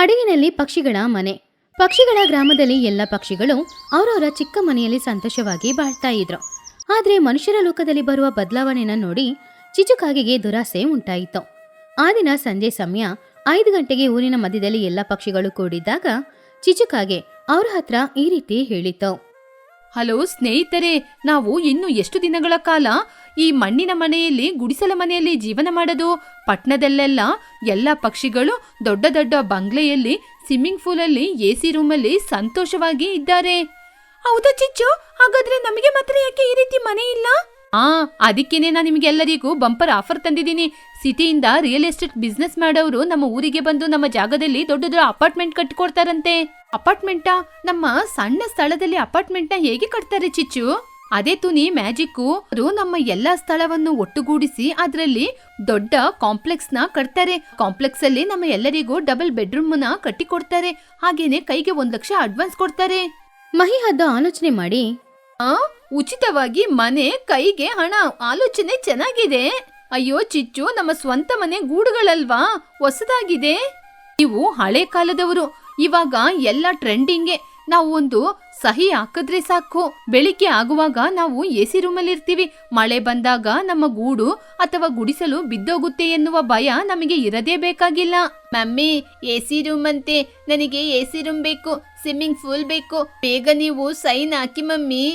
ಹಡಗಿನಲ್ಲಿ ಪಕ್ಷಿಗಳ ಮನೆ. ಪಕ್ಷಿಗಳ ಗ್ರಾಮದಲ್ಲಿ ಎಲ್ಲ ಪಕ್ಷಿಗಳು ಅವರವರ ಚಿಕ್ಕ ಮನೆಯಲ್ಲಿ ಸಂತೋಷವಾಗಿ ಬಾಳ್ತಾ ಇದ್ರು. ಆದ್ರೆ ಮನುಷ್ಯರ ಲೋಕದಲ್ಲಿ ಬರುವ ಬದಲಾವಣೆನ ನೋಡಿ ಚಿಚುಕಾಗೆಗೆ ದುರಾಸೆ ಉಂಟಾಯಿತು. ಆ ದಿನ ಸಂಜೆ ಸಮಯ 5 ಗಂಟೆಗೆ ಊರಿನ ಮಧ್ಯದಲ್ಲಿ ಎಲ್ಲ ಪಕ್ಷಿಗಳು ಕೂಡಿದ್ದಾಗ ಚಿಚುಕಾಗೆ ಅವ್ರ ಹತ್ರ ಈ ರೀತಿ ಹೇಳಿತು. ಹಲೋ ಸ್ನೇಹಿತರೆ, ನಾವು ಇನ್ನು ಎಷ್ಟು ದಿನಗಳ ಕಾಲ ಈ ಮಣ್ಣಿನ ಮನೆಯಲ್ಲಿ, ಗುಡಿಸಲ ಮನೆಯಲ್ಲಿ ಜೀವನ ಮಾಡೋದು? ಪಟ್ಟಣದಲ್ಲೆಲ್ಲ ಎಲ್ಲ ಪಕ್ಷಿಗಳು ದೊಡ್ಡ ದೊಡ್ಡ ಬಂಗ್ಲೆಯಲ್ಲಿ, ಸ್ವಿಮ್ಮಿಂಗ್ ಪೂಲಲ್ಲಿ, ಎಸಿ ರೂಮಲ್ಲಿ ಸಂತೋಷವಾಗಿ ಇದ್ದಾರೆ. ಹೌದಾ ಚಿಚ್ಚು? ಹಾಗಾದ್ರೆ ನಮಗೆ ಮಾತ್ರ ಯಾಕೆ ಈ ರೀತಿ ಮನೆ ಇಲ್ಲ? ಅದಕ್ಕೇನೆ ನಾನು ನಿಮ್ಗೆಲ್ಲರಿಗೂ ಬಂಪರ್ ಆಫರ್ ತಂದಿದ್ದೀನಿ. ಸಿಟಿಯಿಂದ ರಿಯಲ್ ಎಸ್ಟೇಟ್ ಬಿಸ್ನೆಸ್ ಮಾಡೋರು ನಮ್ಮ ಊರಿಗೆ ಬಂದು ನಮ್ಮ ಜಾಗದಲ್ಲಿ ದೊಡ್ಡ ದೊಡ್ಡ ಅಪಾರ್ಟ್ಮೆಂಟ್ ಕಟ್ಟಿಕೊಡ್ತಾರಂತೆ. ಅಪಾರ್ಟ್ಮೆಂಟಾ? ನಮ್ಮ ಸಣ್ಣ ಸ್ಥಳದಲ್ಲಿ ಅಪಾರ್ಟ್ಮೆಂಟ್ನ ಹೇಗೆ ಕಟ್ತಾರೆ ಚಿಚ್ಚು? ಅದೇ ತುನಿ ಮ್ಯಾಜಿಕ್ಕು. ಅವರು ನಮ್ಮ ಎಲ್ಲಾ ಸ್ಥಳವನ್ನು ಒಟ್ಟುಗೂಡಿಸಿ ಅದರಲ್ಲಿ ದೊಡ್ಡ ಕಾಂಪ್ಲೆಕ್ಸ್ ನ ಕಟ್ತಾರೆ. ಕಾಂಪ್ಲೆಕ್ಸ್ ಅಲ್ಲಿ ನಮ್ಮ ಎಲ್ಲರಿಗೂ ಡಬಲ್ ಬೆಡ್ರೂಮ್ ನ ಕಟ್ಟಿ ಕೊಡ್ತಾರೆ. ಹಾಗೇನೆ ಕೈಗೆ 1 ಲಕ್ಷ ಅಡ್ವಾನ್ಸ್ ಕೊಡ್ತಾರೆ. ಮಹಿಹದ್ದು ಆಲೋಚನೆ ಮಾಡಿ, ಉಚಿತವಾಗಿ ಮನೆ, ಕೈಗೆ ಹಣ, ಆಲೋಚನೆ ಚೆನ್ನಾಗಿದೆ. ಅಯ್ಯೋ ಚಿಚ್ಚು, ನಮ್ಮ ಸ್ವಂತ ಮನೆ ಗೂಡುಗಳಲ್ವಾ, ಹೊಸದಾಗಿದೆ. ನೀವು ಹಳೆ ಕಾಲದವರು, ಇವಾಗ ಎಲ್ಲ ಟ್ರೆಂಡಿಂಗ್ಗೆ. ನಾವು ಒಂದು ಸಹಿ ಹಾಕಿದ್ರೆ ಸಾಕು, ಬೆಳಿಗ್ಗೆ ಆಗುವಾಗ ನಾವು ಎಸಿ ರೂಮಲ್ಲಿ ಇರ್ತೀವಿ. ಮಳೆ ಬಂದಾಗ ನಮ್ಮ ಗೂಡು ಅಥವಾ ಗುಡಿಸಲು ಬಿದ್ದೋಗುತ್ತೆ ಎನ್ನುವ ಭಯ ನಮಗೆ ಇರದೇ ಬೇಕಾಗಿಲ್ಲ. ಮಮ್ಮಿ, ಎಸಿ ರೂಮ್ ಅಂತೆ, ನನಗೆ ಎಸಿ ರೂಮ್ ಬೇಕು, ಸ್ವಿಮ್ಮಿಂಗ್ ಪೂಲ್ ಬೇಕು, ಬೇಗ ನೀವು ಸೈನ್ ಹಾಕಿ ಮಮ್ಮಿ.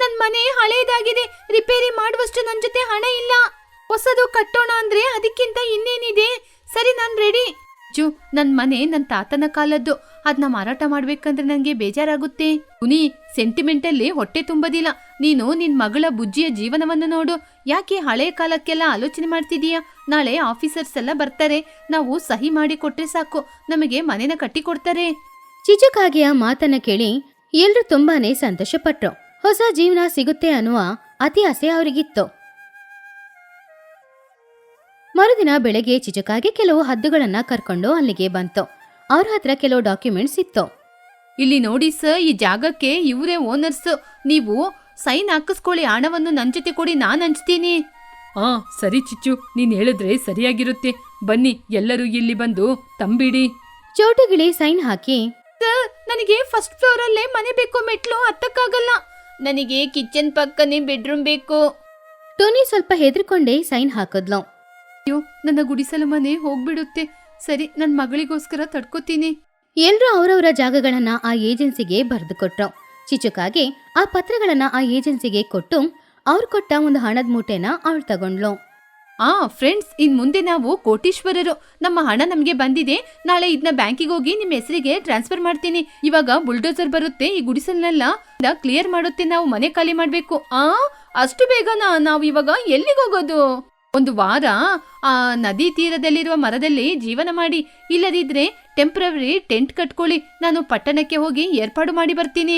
ನನ್ ಮನೆ ಹಳೇದಾಗಿದೆ, ರಿಪೇರಿ ಮಾಡುವಷ್ಟು ನನ್ ಜೊತೆ ಹಣ ಇಲ್ಲ. ಹೊಸದು ಕಟ್ಟೋಣ ಅಂದ್ರೆ ಅದಕ್ಕಿಂತ ಇನ್ನೇನಿದೆ. ಸರಿ, ನಾನ್ ರೆಡಿ. ನನ್ ಮನೆ ನನ್ ತಾತನ ಕಾಲದ್ದು, ಅದನ್ನ ಮಾರಾಟ ಮಾಡ್ಬೇಕಂದ್ರೆ ನಂಗೆ ಬೇಜಾರಾಗುತ್ತೆ. ತುನಿ, ಸೆಂಟಿಮೆಂಟಲ್ಲಿ ಹೊಟ್ಟೆ ತುಂಬದಿಲ್ಲ. ನೀನು ನಿನ್ ಮಗಳ ಬುಜ್ಜಿಯ ಜೀವನವನ್ನು ನೋಡು. ಯಾಕೆ ಹಳೆ ಕಾಲಕ್ಕೆಲ್ಲ ಆಲೋಚನೆ ಮಾಡ್ತಿದೀಯಾ? ನಾಳೆ ಆಫೀಸರ್ಸ್ ಎಲ್ಲ ಬರ್ತಾರೆ, ನಾವು ಸಹಿ ಮಾಡಿ ಕೊಟ್ರೆ ಸಾಕು, ನಮಗೆ ಮನೆನ ಕಟ್ಟಿ ಕೊಡ್ತಾರೆ. ಚಿಚುಕಾಗೆಯ ಮಾತನ್ನ ಕೇಳಿ ಎಲ್ರು ತುಂಬಾನೇ ಸಂತೋಷಪಟ್ರು. ಹೊಸ ಜೀವನ ಸಿಗುತ್ತೆ ಅನ್ನುವ ಅತಿ ಆಸೆ ಅವರಿಗಿತ್ತು. ಮರುದಿನ ಬೆಳಗ್ಗೆ ಚಿಚುಕಾಗೆ ಕೆಲವು ಹದ್ದುಗಳನ್ನ ಕರ್ಕೊಂಡು ಅಲ್ಲಿಗೆ ಬಂತು. ಅವ್ರ ಹತ್ರ ಕೆಲವು ಡಾಕ್ಯುಮೆಂಟ್ಸ್ ಇತ್ತು. ಇಲ್ಲಿ ನೋಡಿ ಸರ್, ಈ ಜಾಗಕ್ಕೆ ಇವರೇ ಓನರ್ಸ್. ನೀವು ಸೈನ್ ಹಾಕಿಸ್ಕೊಳ್ಳಿ, ಹಣವನ್ನು ನನ್ ಜೊತೆ ಕೊಡಿ, ನಾನ್ ಹಂಚ್ತೀನಿ. ಸರಿ ಚಿಚ್ಚು, ನೀನ್ ಹೇಳಿದ್ರೆ ಸರಿಯಾಗಿರುತ್ತೆ. ಬನ್ನಿ, ಎಲ್ಲರೂ ಇಲ್ಲಿ ಬಂದು ತಂಬಿಡಿ. ಚೋಟುಗಿಳಿ ಸೈನ್ ಹಾಕಿ, ಸರ್, ನನಗೆ ಫಸ್ಟ್ ಫ್ಲೋರ್ ಅಲ್ಲೇ ಮನೆ ಬೇಕು, ಮೆಟ್ಲು ಹತ್ತಕ್ಕಾಗಲ್ಲ. ನನಗೆ ಕಿಚನ್ ಪಕ್ಕನೇ ಬೆಡ್ರೂಮ್ ಬೇಕು. ಟೋನಿ ಸ್ವಲ್ಪ ಹೆದರ್ಕೊಂಡೇ ಸೈನ್ ಹಾಕಿದ್ಲು. ಅಯ್ಯೋ, ನನ್ನ ಗುಡಿಸಲು ಮನೆ ಹೋಗ್ಬಿಡುತ್ತೆ. ಸರಿ, ನನ್ ಮಗಳಿಗೋಸ್ಕರ ತಡ್ಕೋತೀನಿ. ಎಲ್ರೂ ಅವರವರ ಜಾಗಗಳನ್ನ ಆ ಏಜೆನ್ಸಿಗೆ ಬರೆದು ಕೊಟ್ರು. ಚಿಚುಕಾಗೆ ಆ ಪತ್ರಗಳನ್ನ ಆ ಏಜೆನ್ಸಿಗೆ ಕೊಟ್ಟು ಅವ್ರು ಕೊಟ್ಟ ಒಂದು ಹಣದ ಮೂಟೆನ ಅವಳು ತಗೊಂಡ್ಲು. ಫ್ರೆಂಡ್ಸ್, ಇನ್ ಮುಂದೆ ನಾವು ಕೋಟೀಶ್ವರರು. ನಮ್ಮ ಹಣ ನಮ್ಗೆ ಬಂದಿದೆ. ನಾಳೆ ಇದನ್ನ ಬ್ಯಾಂಕಿಗೆ ಹೋಗಿ ನಿಮ್ಮ ಹೆಸರಿಗೆ ಟ್ರಾನ್ಸ್ಫರ್ ಮಾಡ್ತೀನಿ. ಇವಾಗ ಬುಲ್ಡೋಸರ್ ಬರುತ್ತೆ, ಈ ಗುಡಿಸಲ್ನೆಲ್ಲ ಕ್ಲಿಯರ್ ಮಾಡುತ್ತೆ. ನಾವು ಮನೆ ಖಾಲಿ ಮಾಡ್ಬೇಕು. ಅಷ್ಟು ಬೇಗನಾ? ನಾವು ಇವಾಗ ಎಲ್ಲಿಗೆ ಹೋಗೋದು? 1 ವಾರ ಆ ನದಿ ತೀರದಲ್ಲಿರುವ ಮರದಲ್ಲಿ ಜೀವನ ಮಾಡಿ, ಇಲ್ಲದಿದ್ರೆ ಟೆಂಪ್ರವರಿ ಟೆಂಟ್ ಕಟ್ಕೊಳ್ಳಿ. ನಾನು ಪಟ್ಟಣಕ್ಕೆ ಹೋಗಿ ಏರ್ಪಾಡು ಮಾಡಿ ಬರ್ತೀನಿ.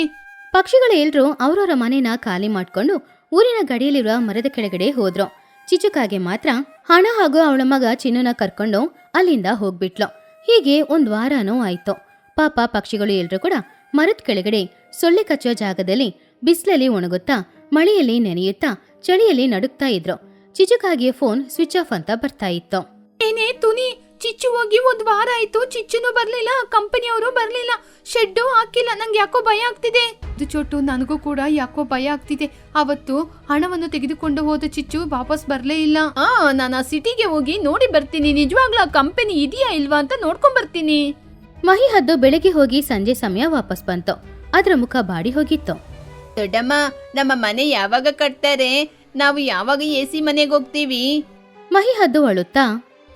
ಪಕ್ಷಿಗಳು ಎಲ್ರೂ ಅವರವರ ಮನೆನ ಖಾಲಿ ಮಾಡ್ಕೊಂಡು ಊರಿನ ಗಡಿಯಲ್ಲಿರುವ ಮರದ ಕೆಳಗಡೆ ಹೋದ್ರು. ಚಿಚುಕಾಗೆ ಮಾತ್ರ ಹಣ ಹಾಗೂ ಅವಳ ಮಗ ಚಿನ್ನುನ ಕರ್ಕೊಂಡು ಅಲ್ಲಿಂದ ಹೋಗ್ಬಿಟ್ಲು. ಹೀಗೆ 1 ವಾರನೂ ಆಯ್ತು. ಪಾಪ ಪಕ್ಷಿಗಳು ಎಲ್ರೂ ಕೂಡ ಮರದ ಕೆಳಗಡೆ ಸೊಳ್ಳೆ ಕಚ್ಚೋ ಜಾಗದಲ್ಲಿ ಬಿಸಿಲಲ್ಲಿ ಒಣಗುತ್ತಾ, ಮಳೆಯಲ್ಲಿ ನೆನೆಯುತ್ತಾ, ಚಳಿಯಲ್ಲಿ ನಡುಕ್ತಾ ಇದ್ರು. ಚಿಚುಕಾಗಿಯ ಫೋನ್ ಸ್ವಿಚ್ ಆಫ್ ಅಂತ ಬರ್ತಾ ಇತ್ತು. ಏನೇ ತುನಿ, ಚಿಚ್ಚು ಹೋಗಿ 1 ವಾರ ಆಯ್ತು, ಚಿಚ್ಚುನು ಬರ್ಲಿಲ್ಲ, ಕಂಪನಿಯವರು ಬರ್ಲಿಲ್ಲ, ಶೆಡ್ಡು ಹಾಕಿಲ್ಲ. ನಂಗೆ ಯಾಕೋ ಭಯ ಆಗ್ತಿದೆ. ಇದು ಚೋಟು, ನನಗೂ ಕೂಡ ಯಾಕೋ ಭಯ ಆಗ್ತಿದೆ. ಅವತ್ತು ಹಣವನ್ನು ತೆಗೆದುಕೊಂಡು ಹೋದ ಚಿಚ್ಚು ವಾಪಸ್ ಬರ್ಲೇ ಇಲ್ಲ. ನಾನು ಆ ಸಿಟಿಗೆ ಹೋಗಿ ನೋಡಿ ಬರ್ತೀನಿ. ನಿಜವಾಗ್ಲೂ ಆ ಕಂಪನಿ ಇದೆಯಾ ಇಲ್ವಾ ಅಂತ ನೋಡ್ಕೊಂಡ್ ಬರ್ತೀನಿ. ಮಹಿಹದ್ದು ಬೆಳಗ್ಗೆ ಹೋಗಿ ಸಂಜೆ ಸಮಯ ವಾಪಸ್ ಬಂತು. ಅದ್ರ ಮುಖ ಬಾಡಿ ಹೋಗಿತ್ತು. ದೊಡ್ಡಮ್ಮ, ನಮ್ಮ ಮನೆ ಯಾವಾಗ ಕಟ್ತಾರೆ? ನಾವು ಯಾವಾಗ ಎಸಿ ಮನೆಗೆ ಹೋಗ್ತೀವಿ? ಮಹಿಹದ್ದು ಅಳುತ್ತಾ,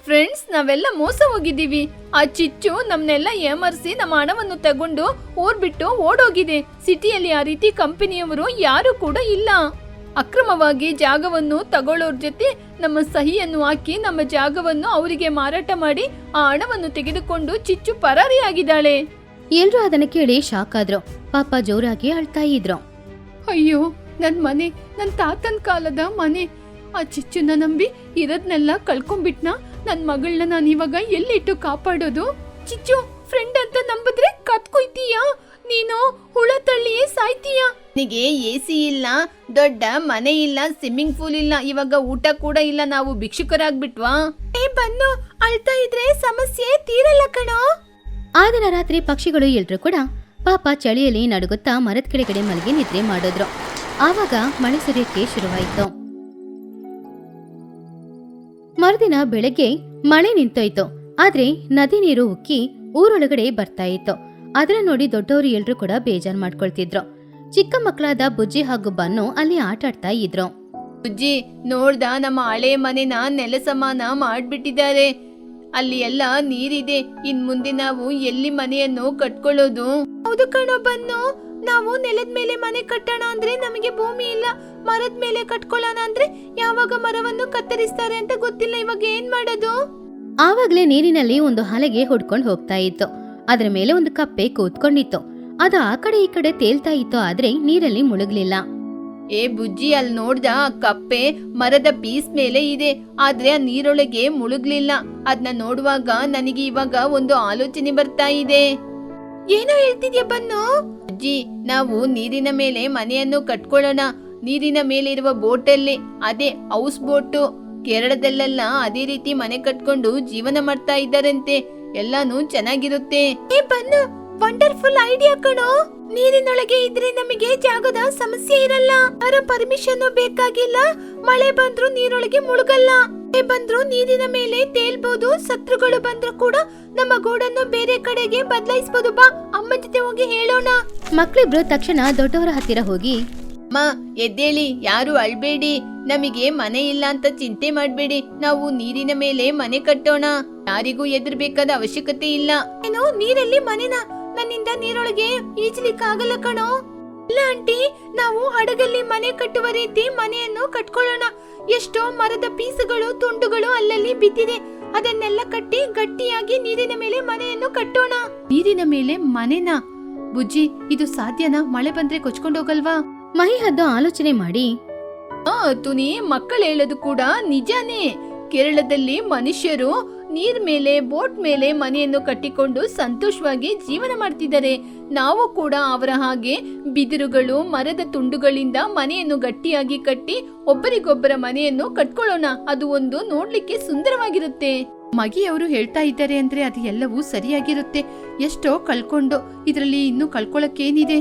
ಫ್ರೆಂಡ್ಸ್, ನಾವೆಲ್ಲ ಮೋಸ ಹೋಗಿದ್ದೀವಿ. ಆ ಚಿಚ್ಚು ನಮ್ನೆಲ್ಲ ಏಮರ್ಸಿ ನಮ್ಮ ಹಣವನ್ನು ತಗೊಂಡು ಊರ್ ಬಿಟ್ಟು ಓಡೋಗಿದೆ. ಸಿಟಿಯಲ್ಲಿ ಆ ರೀತಿ ಕಂಪನಿಯವರು ಯಾರು ಕೂಡ ಇಲ್ಲ. ಅಕ್ರಮವಾಗಿ ಜಾಗವನ್ನು ತಗೊಳ್ಳೋರ್ ಜೊತೆ ನಮ್ಮ ಸಹಿಯನ್ನು ಹಾಕಿ ನಮ್ಮ ಜಾಗವನ್ನು ಅವರಿಗೆ ಮಾರಾಟ ಮಾಡಿ ಆ ಹಣವನ್ನು ತೆಗೆದುಕೊಂಡು ಚಿಚ್ಚು ಪರಾರಿಯಾಗಿದ್ದಾಳೆ. ಎಲ್ರೂ ಅದನ್ನ ಕೇಳಿ ಶಾಕ್ ಆದ್ರು. ಪಾಪ ಜೋರಾಗಿ ಅಳ್ತಾ ಇದ್ರು. ಅಯ್ಯೋ, ನನ್ ಮನೆ, ನನ್ ತಾತನ್ ಕಾಲದ ಮನೆ. ಆ ಚಿಚ್ಚುನ ನಂಬಿ ಇರೋದ್ನೆಲ್ಲ ಕಳ್ಕೊಂಡ್ಬಿಟ್ನಾ. ನನ್ ಮಗಳನ್ನ ನಾನು ಇವಾಗ ಎಲ್ಲಿಟ್ಟು ಕಾಪಾಡೋದು? ಚಿಚ್ಚು ಫ್ರೆಂಡ್ ಅಂತ ನಂಬಿದ್ರೆ ಕತ್ಕೊಯ್ತೀಯಾ? ನೀನು ಹುಳ ತಳ್ಳಿಯೇ ಸಾಯ್ತೀಯಾ? ನಿಗೆ ಎಸಿ ಇಲ್ಲ, ದೊಡ್ಡ ಮನೆ ಇಲ್ಲ, ಸ್ವಿಮ್ಮಿಂಗ್ ಪೂಲ್ ಇಲ್ಲ, ಇವಾಗ ಊಟ ಕೂಡ ಇಲ್ಲ. ನಾವು ಭಿಕ್ಷುಕರಾಗ್ಬಿಟ್ವಾ? ಬನ್ನು, ಅಳ್ತಾ ಇದ್ರೆ ಸಮಸ್ಯೆ ತೀರಲ್ಲ ಕಣೋ. ಆ ದಿನ ರಾತ್ರಿ ಪಕ್ಷಿಗಳು ಎಲ್ರೂ ಕೂಡ ಪಾಪ ಚಳಿಯಲ್ಲಿ ನಡುಗುತ್ತಾ ಮರದ ಕೆಳಗಡೆ ಮಲಗಿ ನಿದ್ರೆ ಮಾಡಿದ್ರು. ಆವಾಗ ಮಳೆ ಸುರಿಯಕ್ಕೆ ಶುರುವಾಯಿತು. ಮರುದಿನ ಬೆಳಗ್ಗೆ ಮಳೆ ನಿಂತೋಯ್ತು. ಆದ್ರೆ ನದಿ ನೀರು ಉಕ್ಕಿ ಊರೊಳಗಡೆ ಬರ್ತಾ ಇತ್ತು. ಅದನ್ನ ನೋಡಿ ದೊಡ್ಡವರು ಎಲ್ರೂ ಕೂಡ ಬೇಜಾರ್ ಮಾಡ್ಕೊಳ್ತಿದ್ರು. ಚಿಕ್ಕ ಮಕ್ಕಳಾದ ಬುಜ್ಜಿ ಹಾಗೂ ಬನ್ನು ಅಲ್ಲಿ ಆಟ ಆಡ್ತಾ ಇದ್ರು. ಬುಜ್ಜಿ ನೋಡ್ದ, ನಮ್ಮ ಹಳೆ ಮನೆನ ನೆಲ ಸಮಾನ ಮಾಡ್ಬಿಟ್ಟಿದ್ದಾರೆ. ಅಲ್ಲಿ ಎಲ್ಲ ನೀರಿದೆ. ಇನ್ ಮುಂದೆ ನಾವು ಎಲ್ಲಿ ಮನೆಯನ್ನು ಕಟ್ಕೊಳ್ಳೋದು? ಹೌದು ಕಣೋ ಬನ್ನು, ನಾವು ನೆಲದ ಮೇಲೆ ಮನೆ ಕಟ್ಟೋಣ ಅಂದ್ರೆ ನಮಗೆ ಭೂಮಿ ಇಲ್ಲ. ಮರದ ಮೇಲೆ ಕಟ್ಕೊಳ್ಳೋಣ ಅಂದ್ರೆ ಯಾವಾಗ ಮರವನ್ನು ಕತ್ತರಿಸ್ತಾರೆ ಅಂತ ಗೊತ್ತಿಲ್ಲ. ಇವಾಗ ಏನ್ ಮಾಡೋದು? ಆವಾಗ್ಲೇ ನೀರಿನಲ್ಲಿ ಒಂದು ಹಲಗೆ ಹುಡ್ಕೊಂಡು ಹೋಗ್ತಾ ಇತ್ತು. ಅದ್ರ ಮೇಲೆ ಒಂದು ಕಪ್ಪೆ ಕೂತ್ಕೊಂಡಿತ್ತು. ಅದು ಆ ಕಡೆ ಈ ಕಡೆ ತೇಲ್ತಾ ಇತ್ತು, ಆದ್ರೆ ನೀರಲ್ಲಿ ಮುಳುಗ್ಲಿಲ್ಲ. ಏ ಬುಜ್ಜಿ, ಅಲ್ಲಿ ನೋಡ್ದ, ಕಪ್ಪೆ ಮರದ ಪೀಸ್ ಮೇಲೆ ಇದೆ, ಆದ್ರೆ ಆ ನೀರೊಳಗೆ ಮುಳುಗ್ಲಿಲ್ಲ. ಅದನ್ನ ನೋಡುವಾಗ ನನಗೆ ಇವಾಗ ಒಂದು ಆಲೋಚನೆ ಬರ್ತಾ ಇದೆ. ಏನೋ ಹೇಳ್ತಿದ್ಯಾ ಬನ್ನು? ಅಜ್ಜಿ, ನಾವು ನೀರಿನ ಮೇಲೆ ಮನೆಯನ್ನು ಕಟ್ಕೊಳ್ಳೋಣ. ನೀರಿನ ಮೇಲೆ ಇರುವ ಬೋಟಲ್ಲಿ, ಅದೇ ಹೌಸ್ ಬೋಟು. ಕೇರಳದಲ್ಲೆಲ್ಲ ಅದೇ ರೀತಿ ಮನೆ ಕಟ್ಕೊಂಡು ಜೀವನ ಮಾಡ್ತಾ ಇದ್ದಾರಂತೆ. ಎಲ್ಲಾನು ಚೆನ್ನಾಗಿರುತ್ತೆ. ಏ ಬನ್ನು, ವಂಡರ್ಫುಲ್ ಐಡಿಯಾ ಕಣೋ. ನೀರಿನೊಳಗೆ ಇದ್ರೆ ನಮಗೆ ಜಾಗದ ಸಮಸ್ಯೆ ಇರಲ್ಲ. ಅವರ ಪರ್ಮಿಷನ್ ಬೇಕಾಗಿಲ್ಲ. ಮಳೆ ಬಂದ್ರು ನೀರೊಳಗೆ ಮುಳುಗಲ್ಲ. ಬಂದ್ರು ನೀರಿನ ಮೇಲೆ ತೇಲ್ಬಹುದು. ಶತ್ರುಗಳು ಬಂದ್ರು ಕೂಡ ನಮ್ಮ ಗೂಡನ್ನು ಬೇರೆ ಕಡೆಗೆ ಬದಲಾಯಿಸಬಹುದು. ಬಾ, ಅಮ್ಮ ಜೊತೆ ಹೋಗಿ ಹೇಳೋಣ. ಮಕ್ಳಿಬ್ರು ತಕ್ಷಣ ದೊಡ್ಡವರ ಹತ್ತಿರ ಹೋಗಿ, ಅಮ್ಮ ಎದ್ದೇಳಿ, ಯಾರು ಅಳ್ಬೇಡಿ. ನಮಗೆ ಮನೆ ಇಲ್ಲ ಅಂತ ಚಿಂತೆ ಮಾಡ್ಬೇಡಿ. ನಾವು ನೀರಿನ ಮೇಲೆ ಮನೆ ಕಟ್ಟೋಣ. ಯಾರಿಗೂ ಎದುರ್ಬೇಕಾದ ಅವಶ್ಯಕತೆ ಇಲ್ಲ. ಏನು, ನೀರಲ್ಲಿ ಮನೆನಾ? ನನ್ನಿಂದ ನೀರೊಳಗೆ ಈಜಲಿಕ್ಕಾಗಲ್ಲ ಕಣೋ. ಇಲ್ಲ ಆಂಟಿ, ನಾವು ಹಡಗಲ್ಲಿ ಮನೆ ಕಟ್ಟುವ ರೀತಿ ಮನೆಯನ್ನು ಕಟ್ಕೊಳ್ಳೋಣ. ಎಷ್ಟೋ ಮರದ ಪೀಸುಗಳು ತುಂಡುಗಳು ಅಲ್ಲಲ್ಲಿ ಬಿದ್ದಿದೆ. ಅದನ್ನೆಲ್ಲ ಕಟ್ಟಿ ಗಟ್ಟಿಯಾಗಿ ನೀರಿನ ಮೇಲೆ ಮನೆಯನ್ನು ಕಟ್ಟೋಣ. ನೀರಿನ ಮೇಲೆ ಮನೆನಾ? ಬುಜ್ಜಿ, ಇದು ಸಾಧ್ಯನಾ? ಮಳೆ ಬಂದ್ರೆ ಕೊಚ್ಕೊಂಡು ಹೋಗಲ್ವಾ? ಮಹಿಹದ್ದು ಆಲೋಚನೆ ಮಾಡಿ, ತುನಿ, ಮಕ್ಕಳು ಹೇಳೋದು ಕೂಡ ನಿಜಾನೇ. ಕೇರಳದಲ್ಲಿ ಮನುಷ್ಯರು ನೀರ್ ಮೇಲೆ, ಬೋಟ್ ಮೇಲೆ ಮನೆಯನ್ನು ಕಟ್ಟಿಕೊಂಡು ಸಂತೋಷವಾಗಿ ಜೀವನ ಮಾಡ್ತಿದ್ದಾರೆ. ನಾವು ಕೂಡ ಅವರ ಹಾಗೆ ಬಿದಿರುಗಳು, ಮರದ ತುಂಡುಗಳಿಂದ ಮನೆಯನ್ನು ಗಟ್ಟಿಯಾಗಿ ಕಟ್ಟಿ ಒಬ್ಬರಿಗೊಬ್ಬರ ಮನೆಯನ್ನು ಕಟ್ಕೊಳ್ಳೋಣ. ಅದು ಒಂದು ನೋಡ್ಲಿಕ್ಕೆ ಸುಂದರವಾಗಿರುತ್ತೆ. ಮಗಿಯವರು ಹೇಳ್ತಾ ಇದ್ದಾರೆ ಅಂದ್ರೆ ಅದು ಎಲ್ಲವೂ ಸರಿಯಾಗಿರುತ್ತೆ. ಎಷ್ಟೋ ಕಳ್ಕೊಂಡು ಇದರಲ್ಲಿ ಇನ್ನು ಕಳ್ಕೊಳಕ್ಕೇನಿದೆ?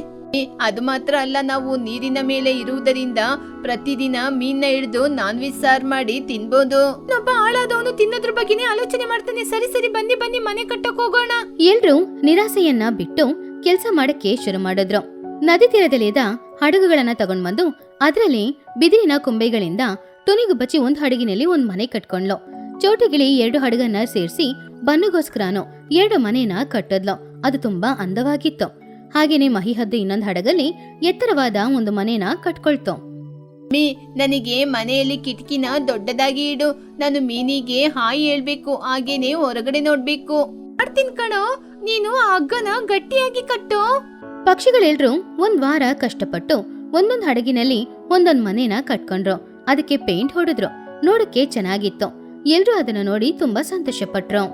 ಅದು ಮಾತ್ರ ಅಲ್ಲ, ನಾವು ನೀರಿನ ಮೇಲೆ ಇರುವುದರಿಂದ ಪ್ರತಿದಿನ ಮೀನ್ನ ಹಿಡಿದು ನಾನ್ ವೆಜ್ ಸಾರ್ ಮಾಡಿ ತಿನ್ಬೋದು. ಒಬ್ಬ ಆಳಾದವನು ತಿನ್ನೋದ್ರ ಬಗ್ಗೆನೇ ಆಲೋಚನೆ ಮಾಡ್ತಾನೆ. ಸರಿ ಸರಿ, ಬನ್ನಿ ಬನ್ನಿ, ಮನೆ ಕಟ್ಟಕ್ ಹೋಗೋಣ. ಎಲ್ರೂ ನಿರಾಸೆಯನ್ನ ಬಿಟ್ಟು ಕೆಲಸ ಮಾಡಕ್ಕೆ ಶುರು ಮಾಡಿದ್ರು. ನದಿ ತೀರದಲ್ಲಿದ್ದ ಹಡಗುಗಳನ್ನ ತಗೊಂಡ್ ಬಂದು ಅದರಲ್ಲಿ ಬಿದಿರಿನ ಕೊಂಬೆಗಳಿಂದ ತುನಿಗು ಬಚ್ಚಿ ಒಂದ್ ಹಡಗಿನಲ್ಲಿ ಒಂದ್ ಮನೆ ಕಟ್ಕೊಂಡ್ಲು. ಚೋಟುಗಿಳಿ 2 ಹಡಗನ್ನ ಸೇರಿಸಿ ಬನ್ನುಗೋಸ್ಕರನು 2 ಮನೆನ ಕಟ್ಟದ್ಲು. ಅದು ತುಂಬಾ ಅಂದವಾಗಿತ್ತು. ಹಾಗೇನೆ ಮಹಿಹದ್ದು ಇನ್ನೊಂದ್ ಹಡಗಲ್ಲಿ ಎತ್ತರವಾದ ಒಂದು ಮನೇನ ಕಟ್ಕೊಳ್ತು. ನನಗೆ ಮನೆಯಲ್ಲಿ ಕಿಟಕಿನ ದೊಡ್ಡದಾಗಿ ಇಡು. ನಾನು ಮೀನಿಗೆ ಹಾಯಿ ಹೇಳ್ಬೇಕು, ಹಾಗೇನೆ ಹೊರಗಡೆ ನೋಡ್ಬೇಕು. ಮಾಡ್ತೀನಿ ಕಣೋ, ನೀನು ಆ ಹಗ್ಗನ ಗಟ್ಟಿಯಾಗಿ ಕಟ್ಟು. ಪಕ್ಷಿಗಳೆಲ್ರೂ 1 ವಾರ ಕಷ್ಟಪಟ್ಟು ಒಂದೊಂದ್ ಹಡಗಿನಲ್ಲಿ ಒಂದೊಂದ್ ಮನೇನ ಕಟ್ಕೊಂಡ್ರು. ಅದಕ್ಕೆ ಪೇಂಟ್ ಹೊಡೆದ್ರು. ನೋಡಕ್ಕೆ ಚೆನ್ನಾಗಿತ್ತು. ಎಲ್ರೂ ಅದನ್ನ ನೋಡಿ ತುಂಬಾ ಸಂತೋಷ ಪಟ್ರು.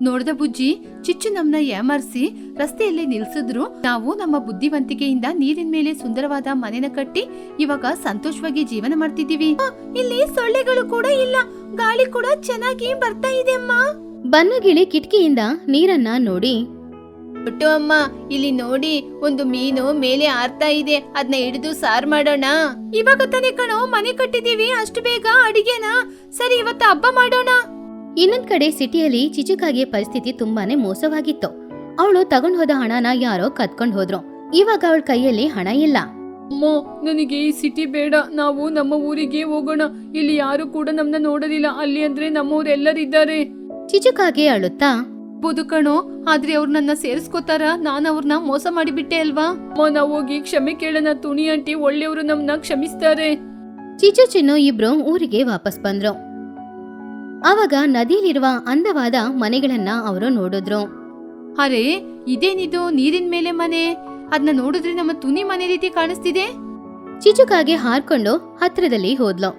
ನೋಡ್ದ ಬುಜ್ಜಿ, ಚಿಚ್ಚು ನಮ್ನ ಯಾಮಾರಿಸಿ ರಸ್ತೆಯಲ್ಲಿ ನಿಲ್ಸಿದ್ರು. ನಾವು ನಮ್ಮ ಬುದ್ಧಿವಂತಿಕೆಯಿಂದ ನೀರಿನ ಮೇಲೆ ಸುಂದರವಾದ ಮನೆನ ಕಟ್ಟಿ ಇವಾಗ ಸಂತೋಷವಾಗಿ ಜೀವನ ಮಾಡ್ತಿದೀವಿ. ಇಲ್ಲಿ ಸೊಳ್ಳೆಗಳು ಕೂಡ ಇಲ್ಲ. ಗಾಳಿ ಕೂಡ ಚೆನ್ನಾಗಿ ಬರ್ತಾ ಇದೆ ಅಮ್ಮ. ಬನ್ನಗಿಳಿ ಕಿಟಕಿಯಿಂದ ನೀರನ್ನ ನೋಡಿ, ಒಟ್ಟು ಅಮ್ಮ, ಇಲ್ಲಿ ನೋಡಿ, ಒಂದು ಮೀನು ಮೇಲೆ ಆರ್ತಾ ಇದೆ. ಅದನ್ನ ಹಿಡಿದು ಸಾರ್ ಮಾಡೋಣ. ಇವಾಗ ತಾನೇ ಕಣೋ ಮನೆ ಕಟ್ಟಿದೀವಿ, ಅಷ್ಟು ಬೇಗ ಅಡಿಗೆನಾ? ಸರಿ, ಇವತ್ತು ಹಬ್ಬ ಮಾಡೋಣ. ಇನ್ನೊಂದ್ ಕಡೆ ಸಿಟಿಯಲ್ಲಿ ಚಿಚುಕಾಗೆ ಪರಿಸ್ಥಿತಿ ತುಂಬಾನೇ ಮೋಸವಾಗಿತ್ತು. ಅವಳು ತಗೊಂಡ್ ಹೋದ ಹಣನ ಯಾರೋ ಕತ್ಕೊಂಡ್ ಹೋದ್ರು. ಇವಾಗ ಅವಳ ಕೈಯಲ್ಲಿ ಹಣ ಇಲ್ಲ. ಅಮ್ಮ, ನನಗೆ ಈ ಸಿಟಿ ಬೇಡ. ನಾವು ನಮ್ಮ ಊರಿಗೆ ಹೋಗೋಣ. ಇಲ್ಲಿ ಯಾರು ಕೂಡ ನಮ್ನ ನೋಡೋದಿಲ್ಲ. ಅಲ್ಲಿ ಅಂದ್ರೆ ನಮ್ಮವ್ರೆಲ್ಲರಿದ್ದಾರೆ. ಚಿಚುಕಾಗೆ ಅಳುತ್ತಾ, ಬಹುದು ಕಣೋ, ಆದ್ರೆ ಅವ್ರು ನನ್ನ ಸೇರಿಸ್ಕೋತಾರ? ನಾನು ಅವ್ರನ್ನ ಮೋಸ ಮಾಡಿಬಿಟ್ಟೆ ಅಲ್ವಾ? ನಾವು ಹೋಗಿ ಕ್ಷಮೆ ಕೇಳೋಣ. ತುಣಿ ಆಂಟಿ ಒಳ್ಳೆಯವರು, ನಮ್ನ ಕ್ಷಮಿಸ್ತಾರೆ. ಚಿಚು ಚಿನ್ನು ಇಬ್ರು ಊರಿಗೆ ವಾಪಸ್ ಬಂದ್ರು. ಆವಾಗ ನದಿಯಲ್ಲಿರುವ ಅಂದವಾದ ಮನೆಗಳನ್ನ ಅವರು ನೋಡಿದ್ರು. ಅರೆ, ಇದೇನಿದು ನೀರಿನ ಮೇಲೆ ಮನೆ? ಅದನ್ನ ನೋಡಿದ್ರೆ ನಮ್ಮ ತುನಿ ಮನೆ ರೀತಿ ಕಾಣಿಸ್ತಿದೆ. ಚಿಚುಕಾಗೆ ಹಾರ್ಕೊಂಡು ಹತ್ರದಲ್ಲಿ ಹೋದ್ಲು.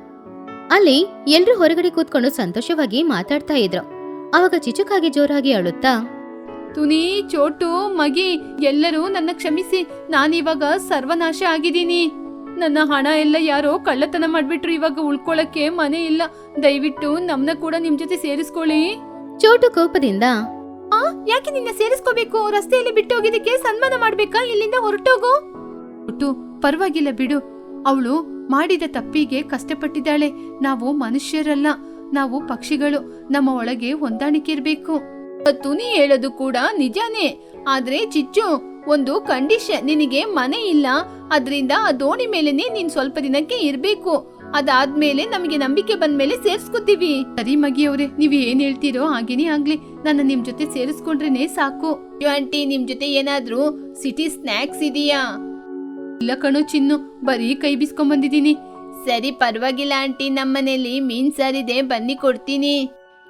ಅಲ್ಲಿ ಎಲ್ರೂ ಹೊರಗಡೆ ಕೂತ್ಕೊಂಡು ಸಂತೋಷವಾಗಿ ಮಾತಾಡ್ತಾ ಇದ್ರು. ಆವಾಗ ಚಿಚುಕಾಗೆ ಜೋರಾಗಿ ಅಳುತ್ತಾ, ತುನಿ, ಚೋಟು, ಮಗಿ, ಎಲ್ಲರೂ ನನ್ನ ಕ್ಷಮಿಸಿ. ನಾನಿವಾಗ ಸರ್ವನಾಶ ಆಗಿದ್ದೀನಿ. ನನ್ನ ಹಣ ಎಲ್ಲ ಯಾರೋ ಕಳ್ಳತನ ಮಾಡ್ಬಿಟ್ರು. ಇವಾಗ ಉಳ್ಕೊಳಕ್ಕೆ ಮನೆ ಇಲ್ಲ. ದಯವಿಟ್ಟು ನಮ್ನ ಕೂಡ ನಿಮ್ ಜೊತೆ ಸೇರಿಸ್ಕೊಳ್ಳಿ. ಚೋಟು ಕೋಪದಿಂದ, ಯಾಕೆ ನಿನ್ನ ಸೇರಿಸ್ಕೋಬೇಕು? ರಸ್ತೆಯಲ್ಲಿ ಬಿಟ್ಟು ಹೋಗಿದ್ದಕ್ಕೆ ಸನ್ಮಾನ ಮಾಡ್ಬೇಕಾ? ಇಲ್ಲಿಂದ ಹೊರಟೋಗು. ಪರವಾಗಿಲ್ಲ ಬಿಡು, ಅವಳು ಮಾಡಿದ ತಪ್ಪಿಗೆ ಕಷ್ಟಪಟ್ಟಿದ್ದಾಳೆ. ನಾವು ಮನುಷ್ಯರಲ್ಲ, ನಾವು ಪಕ್ಷಿಗಳು. ನಮ್ಮ ಒಳಗೆ ಹೊಂದಾಣಿಕೆ ಇರ್ಬೇಕು. ತುನಿ ಹೇಳೋದು ಕೂಡ ನಿಜಾನೇ. ಆದ್ರೆ ಚಿಚ್ಚು, ಒಂದು ಕಂಡೀಷನ್, ನಿನಗೆ ಮನೆ ಇಲ್ಲ, ಅದ್ರಿಂದ ಆ ದೋಣಿ ಮೇಲೆನೆ ನೀನ್ ಸ್ವಲ್ಪ ದಿನಕ್ಕೆ ಇರ್ಬೇಕು. ಅದಾದ್ಮೇಲೆ ನಮಗೆ ನಂಬಿಕೆ ಬಂದ್ಮೇಲೆ ಸೇರ್ಸ್ಕೊತೀವಿ. ಸರಿ ಮಗಿಯವ್ರೆ, ನೀವ್ ಏನ್ ಹೇಳ್ತೀರೋ ಹಾಗೇನೇ ಆಗ್ಲಿ. ನನ್ನ ನಿಮ್ ಜೊತೆ ಸೇರಿಸ್ಕೊಂಡ್ರೇನೆ ಸಾಕು. ಆಂಟಿ, ನಿಮ್ ಜೊತೆ ಏನಾದ್ರೂ ಸಿಟಿ ಸ್ನಾಕ್ಸ್ ಇದೆಯಾ? ಇಲ್ಲ ಕಣೋ ಚಿನ್ನು, ಬರೀ ಕೈ ಬಿಸ್ಕೊಂಡ್ ಬಂದಿದೀನಿ. ಸರಿ, ಪರವಾಗಿಲ್ಲ ಆಂಟಿ, ನಮ್ಮನೇಲಿ ಮೀನ್ ಸಾರಿದೆ, ಬನ್ನಿ ಕೊಡ್ತೀನಿ.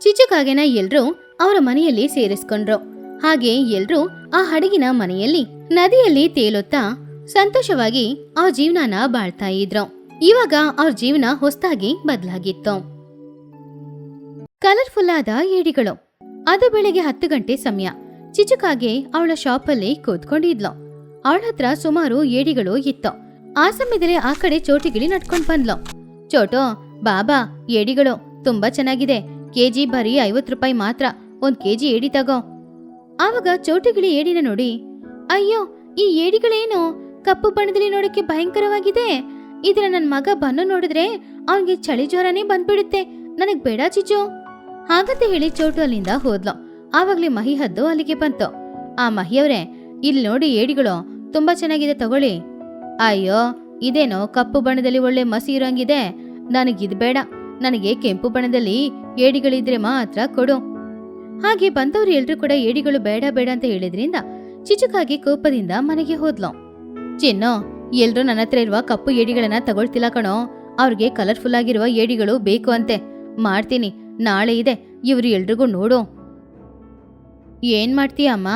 ಚಿಚುಕಾಗೆನ ಎಲ್ರೂ ಅವರ ಮನೆಯಲ್ಲಿ ಸೇರಿಸ್ಕೊಂಡ್ರು. ಹಾಗೆ ಎಲ್ರೂ ಆ ಹಡಗಿನ ಮನೆಯಲ್ಲಿ ನದಿಯಲ್ಲಿ ತೇಲುತ್ತಾ ಸಂತೋಷವಾಗಿ ಆ ಜೀವನನ ಬಾಳ್ತಾ ಇದ್ರು. ಇವಾಗ ಅವ್ರ ಜೀವನ ಹೊಸದಾಗಿ ಬದಲಾಗಿತ್ತು. ಕಲರ್ಫುಲ್ ಆದ ಏಡಿಗಳು. ಅದು ಬೆಳಿಗ್ಗೆ 10 ಗಂಟೆ ಸಮಯ. ಚಿಚುಕಾಗೆ ಅವಳ ಶಾಪಲ್ಲಿ ಕೂತ್ಕೊಂಡಿದ್ಲು. ಅವಳ ಹತ್ರ ಸುಮಾರು ಏಡಿಗಳು ಇತ್ತು. ಆ ಸಮಯದಲ್ಲಿ ಆ ಕಡೆ ಚೋಟಿಗಿಳಿ ನಡ್ಕೊಂಡ್ ಬಂದ್ಲು. ಚೋಟೋ, ಬಾಬಾ, ಏಡಿಗಳು ತುಂಬಾ ಚೆನ್ನಾಗಿದೆ, ಕೆಜಿ ಬರೀ 50 ರೂಪಾಯಿ ಮಾತ್ರ, 1 ಕೆಜಿ ಏಡಿ ತಗೋ. ಆವಾಗ ಚೋಟಿಗಿಳಿ ಏಡಿನ ನೋಡಿ, ಅಯ್ಯೋ, ಈ ಏಡಿಗಳೇನು ಕಪ್ಪು ಬಣ್ಣದಲ್ಲಿ ನೋಡಕ್ಕೆ ಭಯಂಕರವಾಗಿದೆ. ಇದರ ನನ್ ಮಗ ಬನ್ನು ನೋಡಿದ್ರೆ ಅವನ್ಗೆ ಚಳಿ ಜ್ವರನೇ ಬಂದ್ಬಿಡುತ್ತೆ, ನನಗ್ ಬೇಡ ಚಿಚು. ಹಾಗಂತ ಹೇಳಿ ಚೋಟು ಅಲ್ಲಿಂದ ಹೋದ್ಲು. ಆವಾಗ್ಲೇ ಮಹಿ ಹದ್ದು ಅಲ್ಲಿಗೆ ಬಂತು. ಆ ಮಹಿಯವ್ರೆ, ಇಲ್ಲಿ ನೋಡಿ ಏಡಿಗಳು ತುಂಬಾ ಚೆನ್ನಾಗಿದೆ, ತಗೊಳ್ಳಿ. ಅಯ್ಯೋ, ಇದೇನೋ ಕಪ್ಪು ಬಣ್ಣದಲ್ಲಿ ಒಳ್ಳೆ ಮಸಿ ಇರೋಂಗಿದೆ, ನನಗಿದ್ ಬೇಡ, ನನಗೆ ಕೆಂಪು ಬಣ್ಣದಲ್ಲಿ ಏಡಿಗಳಿದ್ರೆ ಮಾತ್ರ ಕೊಡು. ಹಾಗೆ ಬಂದವ್ರು ಎಲ್ರು ಕೂಡ ಏಡಿಗಳು ಬೇಡ ಬೇಡ ಅಂತ ಹೇಳಿದ್ರಿಂದ ಚಿಚುಕಾಗಿ ಕೋಪದಿಂದ ಮನೆಗೆ ಹೋದ್ಲು. ಚಿನ್ನು, ಎಲ್ರು ನನ್ನ ಹತ್ರ ಇರುವ ಕಪ್ಪು ಏಡಿಗಳನ್ನ ತಗೊಳ್ತಿಲ್ಲ ಕಣೋ, ಅವ್ರಿಗೆ ಕಲರ್ಫುಲ್ ಆಗಿರುವ ಏಡಿಗಳು ಬೇಕು ಅಂತೆ. ಮಾಡ್ತೀನಿ, ನಾಳೆ ಇದೆ, ಇವ್ರು ಎಲ್ರಿಗೂ ನೋಡು. ಏನ್ ಮಾಡ್ತೀಯ ಅಮ್ಮ?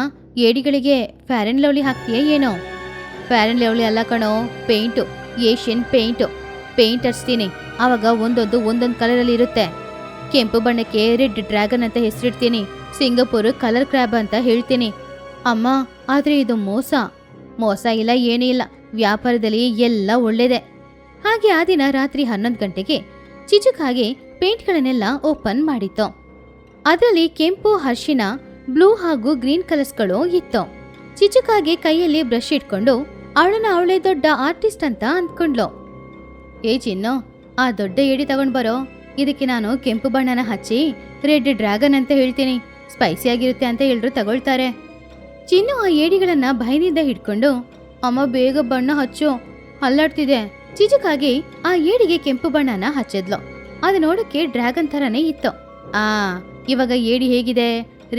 ಏಡಿಗಳಿಗೆ ಫೇರ್ ಅಂಡ್ ಲವ್ಲಿ ಹಾಕ್ತೀಯ ಏನೋ? ಫೇರ್ ಅಂಡ್ ಲವ್ಲಿ ಅಲ್ಲ ಕಣೋ, ಪೇಂಟು, ಏಷ್ಯನ್ ಪೇಂಟು. ಪೇಂಟ್ ಹಚ್ತೀನಿ, ಆವಾಗ ಒಂದೊಂದು ಕಲರಲ್ಲಿ ಇರುತ್ತೆ. ಕೆಂಪು ಬಣ್ಣಕ್ಕೆ ರೆಡ್ ಡ್ರ್ಯಾಗನ್ ಅಂತ ಹೆಸರಿಡ್ತೀನಿ, ಸಿಂಗಪುರ್ ಕಲರ್ ಕ್ರ್ಯಾಬ್ ಅಂತ ಹೇಳ್ತೀನಿ. ಅಮ್ಮ, ಆದ್ರೆ ಇದು ಮೋಸ ಇಲ್ಲ, ಏನೂ ಇಲ್ಲ, ವ್ಯಾಪಾರದಲ್ಲಿ ಎಲ್ಲ ಒಳ್ಳೇದೆ. ಹಾಗೆ ಆ ದಿನ ರಾತ್ರಿ 11 ಗಂಟೆಗೆ ಚಿಚುಕಾಗೆ ಪೇಂಟ್ಗಳನ್ನೆಲ್ಲ ಓಪನ್ ಮಾಡಿತ್ತು. ಅದರಲ್ಲಿ ಕೆಂಪು, ಅರಿಶಿನ, ಬ್ಲೂ ಹಾಗೂ ಗ್ರೀನ್ ಕಲರ್ಸ್ಗಳು ಇತ್ತು. ಚಿಚುಕಾಗೆ ಕೈಯಲ್ಲಿ ಬ್ರಷ್ ಇಟ್ಕೊಂಡು ಅವಳೇ ದೊಡ್ಡ ಆರ್ಟಿಸ್ಟ್ ಅಂತ ಅಂದ್ಕೊಂಡ್ಲು. ಏ ಚಿನ್ನು, ಆ ದೊಡ್ಡ ಏಡಿ ತಗೊಂಡ್ ಬರೋ, ಇದಕ್ಕೆ ನಾನು ಕೆಂಪು ಬಣ್ಣನ ಹಚ್ಚಿ ರೆಡ್ ಡ್ರ್ಯಾಗನ್ ಅಂತ ಹೇಳ್ತೀನಿ, ಸ್ಪೈಸಿ ಆಗಿರುತ್ತೆ ಅಂತ ಎಲ್ರು ತಗೊಳ್ತಾರೆ. ಚಿನ್ನು ಆ ಏಡಿಗಳನ್ನ ಭಯದಿಂದ ಹಿಡ್ಕೊಂಡು, ಅಮ್ಮ ಬೇಗ ಬಣ್ಣ ಹಚ್ಚು, ಹಲ್ಲಾಡ್ತಿದೆ. ಚಿಚುಕಾಗಿ ಆ ಏಡಿಗೆ ಕೆಂಪು ಬಣ್ಣನ ಹಚ್ಚಿದ್ಲು. ಅದು ನೋಡಕ್ಕೆ ಡ್ರ್ಯಾಗನ್ ತರನೇ ಇತ್ತು. ಇವಾಗ ಏಡಿ ಹೇಗಿದೆ?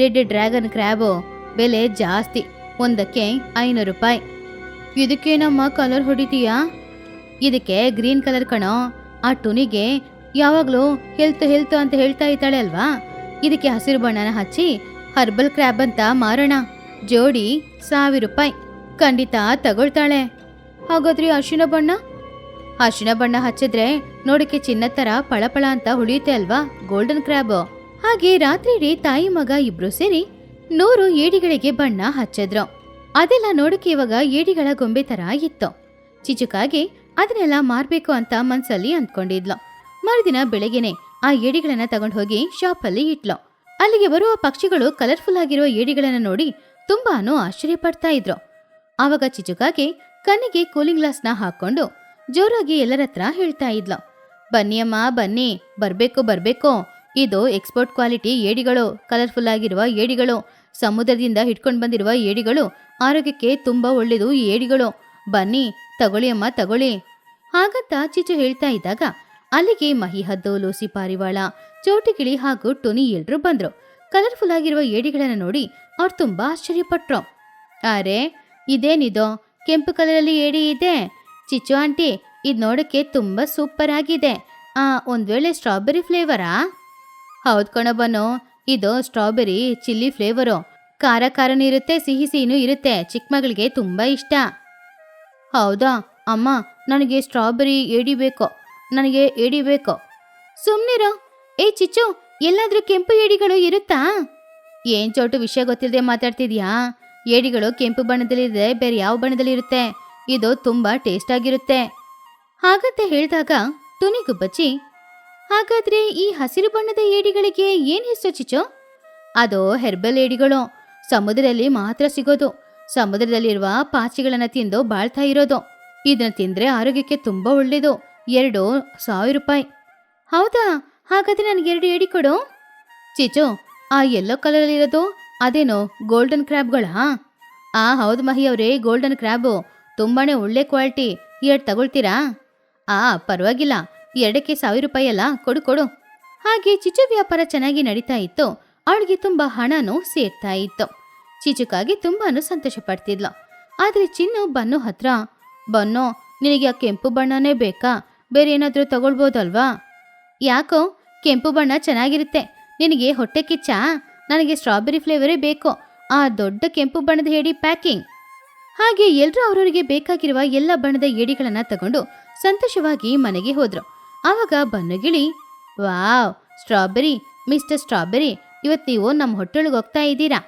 ರೆಡ್ ಡ್ರ್ಯಾಗನ್ ಕ್ರ್ಯಾಬು ಬೆಲೆ ಜಾಸ್ತಿ, ಒಂದಕ್ಕೆ 500 ರೂಪಾಯಿ. ಇದಕ್ಕೇನಮ್ಮ ಕಲರ್ ಹೊಡಿತೀಯಾ? ಇದಕ್ಕೆ ಗ್ರೀನ್ ಕಲರ್ ಕಣೋ. ಆ ಟುನಿಗೆ ಯಾವಾಗ್ಲೂ ಹೆಲ್ತ್ ಅಂತ ಹೇಳ್ತಾ ಇದ್ದಾಳೆ ಅಲ್ವಾ, ಇದಕ್ಕೆ ಹಸಿರು ಬಣ್ಣನ ಹಚ್ಚಿ ಹರ್ಬಲ್ ಕ್ರ್ಯಾಬ್ ಅಂತ ಮಾರೋಣ. ಜೋಡಿ 1000 ರೂಪಾಯಿ, ಖಂಡಿತ ತಗೊಳ್ತಾಳೆ. ಹಾಗಾದ್ರೆ ಅರಿಶಿನ ಬಣ್ಣ ಹಚ್ಚಿದ್ರೆ ನೋಡಕ್ಕೆ ಚಿನ್ನದ ತರ ಪಳಪಳ ಅಂತ ಹೊಳಿಯುತ್ತೆ ಅಲ್ವಾ, ಗೋಲ್ಡನ್ ಕ್ರ್ಯಾಬ್. ಹಾಗೆ ರಾತ್ರಿ ತಾಯಿ ಮಗ ಇಬ್ರು ಸೇರಿ 100 ಏಡಿಗಳಿಗೆ ಬಣ್ಣ ಹಚ್ಚಿದ್ರು. ಅದೆಲ್ಲ ನೋಡಕ್ಕೆ ಇವಾಗ ಏಡಿಗಳ ಗೊಂಬೆ ತರ ಇತ್ತು. ಚಿಚುಕಾಗೆ ಅದನ್ನೆಲ್ಲ ಮಾರ್ಬೇಕು ಅಂತ ಮನ್ಸಲ್ಲಿ ಅಂದ್ಕೊಂಡಿದ್ಲು. ಮರುದಿನ ಬೆಳಗ್ಗೆನೆ ಆ ಏಡಿಗಳನ್ನ ತಗೊಂಡು ಹೋಗಿ ಶಾಪಲ್ಲಿ ಇಟ್ಲು. ಅಲ್ಲಿಗೆ ಬರುವ ಪಕ್ಷಿಗಳು ಕಲರ್ಫುಲ್ ಆಗಿರುವ ಏಡಿಗಳನ್ನ ನೋಡಿ ತುಂಬಾನು ಆಶ್ಚರ್ಯ ಪಡ್ತಾ ಇದ್ರು. ಆವಾಗ ಚಿಚುಕಾಗೆ ಕಣ್ಣಿಗೆ ಕೂಲಿಂಗ್ ಗ್ಲಾಸ್ನ ಹಾಕೊಂಡು ಜೋರಾಗಿ ಎಲ್ಲರ ಹತ್ರ ಹೇಳ್ತಾ ಇದ್ಲು, ಬನ್ನಿ ಅಮ್ಮ ಬನ್ನಿ, ಬರ್ಬೇಕು, ಇದು ಎಕ್ಸ್ಪೋರ್ಟ್ ಕ್ವಾಲಿಟಿ ಏಡಿಗಳು, ಕಲರ್ಫುಲ್ ಆಗಿರುವ ಏಡಿಗಳು, ಸಮುದ್ರದಿಂದ ಹಿಡ್ಕೊಂಡು ಬಂದಿರುವ ಏಡಿಗಳು, ಆರೋಗ್ಯಕ್ಕೆ ತುಂಬಾ ಒಳ್ಳೇದು ಈ ಏಡಿಗಳು, ಬನ್ನಿ ತಗೊಳ್ಳಿ ಅಮ್ಮ ತಗೊಳ್ಳಿ. ಹಾಗಂತ ಚಿಚು ಹೇಳ್ತಾ ಇದ್ದಾಗ ಅಲ್ಲಿಗೆ ಮಹಿ ಹದ್ದು, ಲೂಸಿ ಪಾರಿವಾಳ, ಚೋಟಿಗಿಳಿ ಹಾಗೂ ಟುನಿ ಎಲ್ರು ಬಂದ್ರು. ಕಲರ್ಫುಲ್ ಆಗಿರುವ ಏಡಿಗಳನ್ನ ನೋಡಿ ಅವ್ರು ತುಂಬಾ ಆಶ್ಚರ್ಯಪಟ್ರು. ಅರೆ, ಇದೇನಿದು ಕೆಂಪು ಕಲರಲ್ಲಿ ಏಡಿ ಇದೆ? ಚಿಚ್ಚು ಆಂಟಿ, ಇದು ನೋಡಕ್ಕೆ ತುಂಬಾ ಸೂಪರ್ ಆಗಿದೆ. ಒಂದ್ ವೇಳೆ ಸ್ಟ್ರಾಬೆರಿ ಫ್ಲೇವರಾ? ಹೌದ್ ಕಣ ಬನ್ನು, ಇದು ಸ್ಟ್ರಾಬೆರಿ ಚಿಲ್ಲಿ ಫ್ಲೇವರು. ಖಾರನೂ ಇರುತ್ತೆ, ಸಿಹಿನೂ ಇರುತ್ತೆ, ಚಿಕ್ಕ ಮಗಳಿಗೆ ತುಂಬಾ ಇಷ್ಟ. ಹೌದಾ ಅಮ್ಮ, ನನಗೆ ಸ್ಟ್ರಾಬೆರಿ ಏಡಿ ಬೇಕು. ಸುಮ್ನಿರೋ. ಏ ಚಿಚ್ಚು, ಎಲ್ಲಾದ್ರೂ ಕೆಂಪು ಏಡಿಗಳು ಇರುತ್ತಾ? ಏನ್ ಚೋಟು, ವಿಷಯ ಗೊತ್ತಿಲ್ಲದೆ ಮಾತಾಡ್ತಿದ್ಯಾ? ಏಡಿಗಳು ಕೆಂಪು ಬಣ್ಣದಲ್ಲಿದೆ, ಬೇರೆ ಯಾವ ಬಣ್ಣದಲ್ಲಿ ಇರುತ್ತೆ, ಇದು ತುಂಬಾ ಟೇಸ್ಟ್ ಆಗಿರುತ್ತೆ. ಹಾಗಂತ ಹೇಳಿದಾಗ ಟುನಿ ಗುಬ್ಬಚ್ಚಿ, ಹಾಗಾದ್ರೆ ಈ ಹಸಿರು ಬಣ್ಣದ ಏಡಿಗಳಿಗೆ ಏನ್ ಹೆಸರು ಚಿಚ್ಚು? ಅದು ಹೆರ್ಬಲ್ ಏಡಿಗಳು. ಸಮುದ್ರದಲ್ಲಿ ಮಾತ್ರ ಸಿಗೋದು. ಸಮುದ್ರದಲ್ಲಿರುವ ಪಾಚಿಗಳನ್ನ ತಿಂದು ಬಾಳ್ತಾ ಇರೋದು. ಇದನ್ನ ತಿಂದ್ರೆ ಆರೋಗ್ಯಕ್ಕೆ ತುಂಬಾ ಒಳ್ಳೇದು. 2,000 ರೂಪಾಯಿ. ಹೌದಾ? ಹಾಗಾದ್ರೆ ನನಗೆ 2 ಏಡಿ ಕೊಡು. ಚಿಚು, ಆ ಯೆಲ್ಲೋ ಕಲರ್ ಇರೋದು ಅದೇನೋ ಗೋಲ್ಡನ್ ಕ್ರ್ಯಾಬ್ಗಳಾ? ಹೌದು ಮಹಿ ಅವರೇ, ಗೋಲ್ಡನ್ ಕ್ರ್ಯಾಬು. ತುಂಬಾನೇ ಒಳ್ಳೆ ಕ್ವಾಲಿಟಿ. 2 ತಗೊಳ್ತೀರಾ? ಪರವಾಗಿಲ್ಲ, 2ಕ್ಕೆ 1,000 ರೂಪಾಯಿ ಅಲ್ಲ, ಕೊಡು ಕೊಡು. ಹಾಗೆ ಚಿಚು ವ್ಯಾಪಾರ ಚೆನ್ನಾಗಿ ನಡೀತಾ ಇತ್ತು. ಅವಳಿಗೆ ತುಂಬಾ ಹಣನೂ ಸೇರ್ತಾ ಇತ್ತು. ಚಿಚುಕಾಗಿ ತುಂಬಾನು ಸಂತೋಷ ಪಡ್ತಿದ್ಲು. ಆದ್ರೆ ಚಿನ್ನು ಬನ್ನು ಹತ್ರ, ಬನ್ನು, ನಿನಗೆ ಆ ಕೆಂಪು ಬಣ್ಣನೇ ಬೇಕಾ? ಬೇರೆ ಏನಾದ್ರೂ ತಗೊಳ್ಬೋದಲ್ವಾ? ಯಾಕೋ, ಕೆಂಪು ಬಣ್ಣ ಚೆನ್ನಾಗಿರುತ್ತೆ. ನಿನಗೆ ಹೊಟ್ಟೆ ಕಿಚ್ಚಾ? ನನಗೆ ಸ್ಟ್ರಾಬೆರಿ ಫ್ಲೇವರೇ ಬೇಕು. ಆ ದೊಡ್ಡ ಕೆಂಪು ಬಣ್ಣದ ಏಡಿ ಪ್ಯಾಕಿಂಗ್. ಹಾಗೆ ಎಲ್ಲರೂ ಅವರವರಿಗೆ ಬೇಕಾಗಿರುವ ಎಲ್ಲ ಬಣ್ಣದ ಏಡಿಗಳನ್ನ ತಗೊಂಡು ಸಂತೋಷವಾಗಿ ಮನೆಗೆ ಹೋದ್ರು. ಆವಾಗ ಬನ್ನುಗಿಳಿ, ವಾವ್ ಸ್ಟ್ರಾಬೆರಿ, ಮಿಸ್ಟರ್ ಸ್ಟ್ರಾಬೆರಿ, ಇವತ್ತು ನೀವು ನಮ್ಮ ಹೊಟ್ಟೆೊಳಗೆ ಹೋಗ್ತಾ ಇದ್ದೀರಾ.